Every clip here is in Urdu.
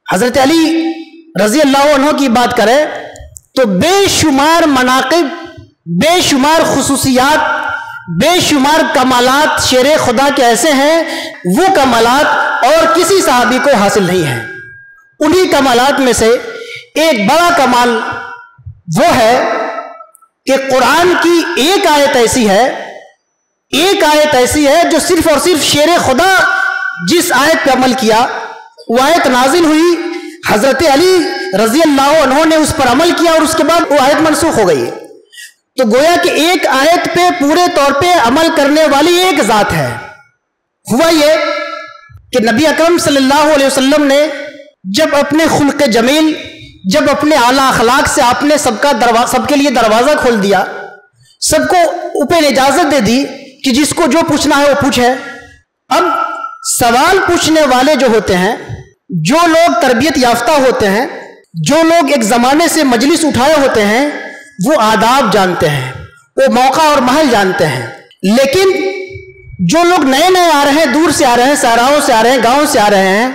حضرت علی رضی اللہ عنہ کی بات کریں تو بے شمار مناقب، بے شمار خصوصیات، بے شمار کمالات شیر خدا کے ایسے ہیں، وہ کمالات اور کسی صحابی کو حاصل نہیں ہیں۔ انہی کمالات میں سے ایک بڑا کمال وہ ہے کہ قرآن کی ایک آیت ایسی ہے جو صرف اور صرف شیر خدا جس آیت پہ عمل کیا وہ آیت نازل ہوئی، حضرت علی رضی اللہ عنہ نے اس پر عمل کیا اور اس کے بعد وہ آیت منسوخ ہو گئی۔ تو گویا کہ ایک آیت پہ پورے طور پہ عمل کرنے والی ایک ذات ہے۔ ہوا یہ کہ نبی اکرم صلی اللہ علیہ وسلم نے جب اپنے خلق جمیل، جب اپنے اعلیٰ اخلاق سے آپ نے سب کے لیے دروازہ کھول دیا، سب کو اوپر اجازت دے دی کہ جس کو جو پوچھنا ہے وہ پوچھے۔ اب سوال پوچھنے والے جو ہوتے ہیں، جو لوگ تربیت یافتہ ہوتے ہیں، جو لوگ ایک زمانے سے مجلس اٹھائے ہوتے ہیں، وہ آداب جانتے ہیں، وہ موقع اور محل جانتے ہیں۔ لیکن جو لوگ نئے نئے آ رہے ہیں، دور سے آ رہے ہیں، صحراؤں سے آ رہے ہیں، گاؤں سے آ رہے ہیں،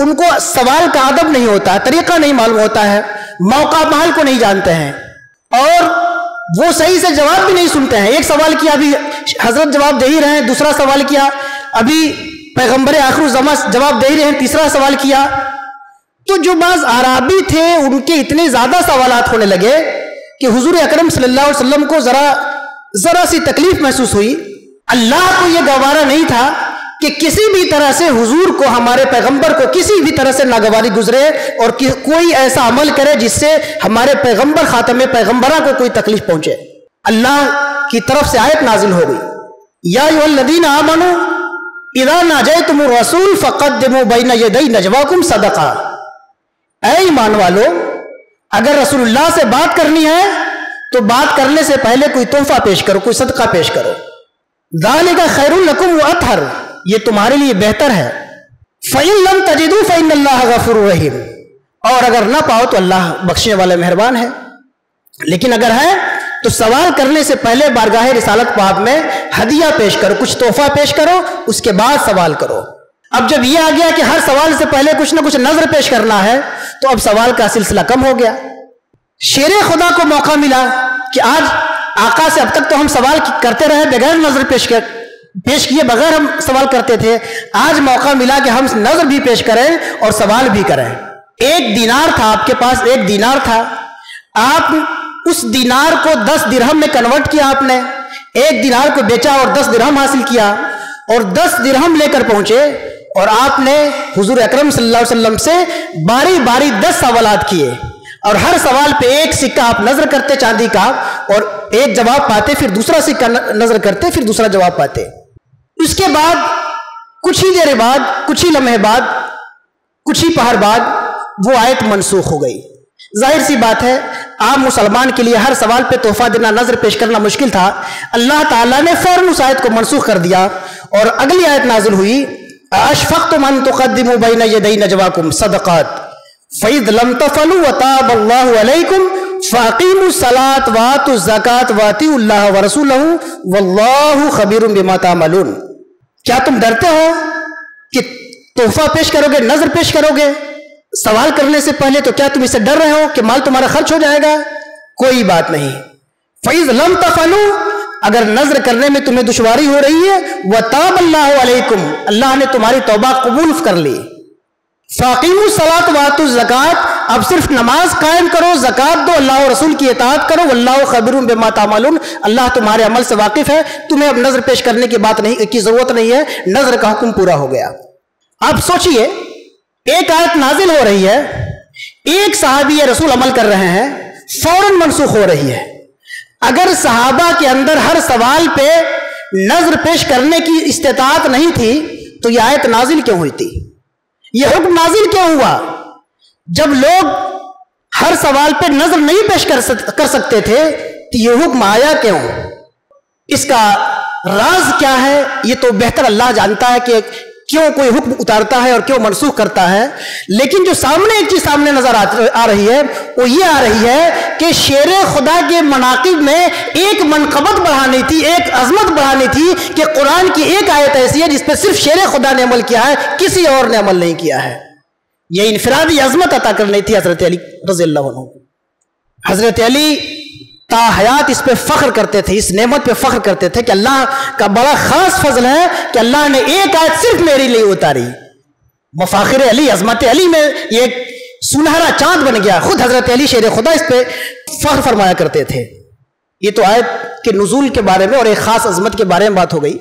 ان کو سوال کا ادب نہیں ہوتا ہے، طریقہ نہیں معلوم ہوتا ہے، موقع محل کو نہیں جانتے ہیں، اور وہ صحیح سے جواب بھی نہیں سنتے ہیں۔ ایک سوال کیا، ابھی حضرت جواب دے ہی رہے ہیں، دوسرا سوال کیا، ابھی پیغمبر آخر الزمان جواب دے ہی رہے ہیں، تیسرا سوال کیا۔ تو جو بعض اعرابی تھے ان کے اتنے زیادہ سوالات ہونے لگے کہ حضور اکرم صلی اللہ علیہ وسلم کو ذرا سی تکلیف محسوس ہوئی۔ اللہ کو یہ گوارا نہیں تھا کہ کسی بھی طرح سے حضور کو، ہمارے پیغمبر کو کسی بھی طرح سے ناگواری گزرے اور کوئی ایسا عمل کرے جس سے ہمارے پیغمبر خاتم پیغمبراں کو کوئی تکلیف پہنچے۔ اللہ کی طرف سے آیت نازل ہو گئی، یا ایھا الذین آمنوا اذا ناجیتم الرسول فقدموا بین یدی نجواکم صدقہ۔ اے ایمان والو، اگر رسول اللہ سے بات کرنی ہے تو بات کرنے سے پہلے کوئی تحفہ پیش کرو، کوئی صدقہ پیش کرو۔ ذالک خیر لکم واطہر، یہ تمہارے لیے بہتر ہے۔ فَإِن لَمْ تَجِدُوا فَإِنَّ اللَّهَ غَفُورٌ رَحِيمٌ، اور اگر نہ پاؤ تو اللہ بخشنے والا مہربان ہے۔ لیکن اگر ہے تو سوال کرنے سے پہلے بارگاہ رسالت پاک میں ہدیہ پیش کرو، کچھ تحفہ پیش کرو، اس کے بعد سوال کرو۔ اب جب یہ آ گیا کہ ہر سوال سے پہلے کچھ نہ کچھ نظر پیش کرنا ہے تو اب سوال کا سلسلہ کم ہو گیا۔ شیر خدا کو موقع ملا کہ آج آقا سے اب تک تو ہم سوال کرتے رہے بغیر نظر پیش کیے بغیر ہم سوال کرتے تھے، آج موقع ملا کہ ہم نظر بھی پیش کریں اور سوال بھی کریں۔ ایک دینار تھا آپ کے پاس، ایک دینار تھا، آپ اس دینار کو 10 درہم میں کنورٹ کیا، آپ نے ایک دینار کو بیچا اور 10 درہم حاصل کیا، اور 10 درہم لے کر پہنچے اور آپ نے حضور اکرم صلی اللہ علیہ وسلم سے باری باری 10 سوالات کیے، اور ہر سوال پہ ایک سکہ آپ نظر کرتے چاندی کا، اور ایک جواب پاتے، پھر دوسرا سکہ نظر کرتے، پھر دوسرا جواب پاتے۔ اس کے بعد کچھ ہی دیر بعد، کچھ ہی لمحے بعد، کچھ ہی پہر بعد وہ آیت منسوخ ہو گئی۔ ظاہر سی بات ہے عام مسلمان کے لیے ہر سوال پہ تحفہ دینا، نظر پیش کرنا مشکل تھا۔ اللہ تعالیٰ نے فوراً اس آیت کو منسوخ کر دیا اور اگلی آیت نازل ہوئی، اشفقتم ان تقدموا بین یدی نجواکم صدقات فإذ لم تفعلوا وتاب اللہ علیکم فاقیموا الصلاۃ وآتوا الزکاۃ واطیعوا اللہ ورسولہ واللہ خبیر بما تعملون۔ کیا تم ڈرتے ہو کہ تحفہ پیش کرو گے، نظر پیش کرو گے سوال کرنے سے پہلے؟ تو کیا تم اس سے ڈر رہے ہو کہ مال تمہارا خرچ ہو جائے گا؟ کوئی بات نہیں۔ فَإِذْ لَمْ تَفْعَلُوا، اگر نظر کرنے میں تمہیں دشواری ہو رہی ہے، وَتَابَ اللَّهُ عَلَيْكُمْ، اللہ نے تمہاری توبہ قبول کر لی۔ فَأَقِیمُوا الصَّلَاةَ وَآتُوا الزَّکَاۃَ، اب صرف نماز قائم کرو، زکوٰۃ دو، اللہ و رسول کی اطاعت کرو، واللہ خبیر بما تعملون، اللہ تمہارے عمل سے واقف ہے، تمہیں اب نظر پیش کرنے کی ضرورت نہیں ہے، نظر کا حکم پورا ہو گیا۔ اب سوچئے، ایک آیت نازل ہو رہی ہے، ایک صحابی رسول عمل کر رہے ہیں، فوراً منسوخ ہو رہی ہے۔ اگر صحابہ کے اندر ہر سوال پہ نظر پیش کرنے کی استطاعت نہیں تھی تو یہ آیت نازل کیوں ہوئی تھی؟ یہ حکم نازل کیوں ہوا؟ جب لوگ ہر سوال پہ نظر نہیں پیش کر سکتے تھے تو یہ حکم آیا کیوں؟ اس کا راز کیا ہے یہ تو بہتر اللہ جانتا ہے کہ کیوں کوئی حکم اتارتا ہے اور کیوں منسوخ کرتا ہے۔ لیکن جو ایک چیز سامنے نظر آ رہی ہے وہ یہ آ رہی ہے کہ شیر خدا کے مناقب میں ایک منقبت بڑھانی تھی، ایک عظمت بڑھانی تھی کہ قرآن کی ایک آیت ایسی ہے جس پہ صرف شیر خدا نے عمل کیا ہے، کسی اور نے عمل نہیں کیا ہے۔ یہ انفرادی عظمت عطا کرنی تھی حضرت علی رضی اللہ عنہ کو۔ حضرت علی تا حیات اس پہ فخر کرتے تھے، اس نعمت پہ فخر کرتے تھے کہ اللہ کا بڑا خاص فضل ہے کہ اللہ نے ایک آیت صرف میرے لیے اتاری۔ مفاخر علی، عظمت علی میں یہ ایک سنہرا چاند بن گیا۔ خود حضرت علی شیر خدا اس پہ فخر فرمایا کرتے تھے۔ یہ تو آیت کے نزول کے بارے میں اور ایک خاص عظمت کے بارے میں بات ہو گئی۔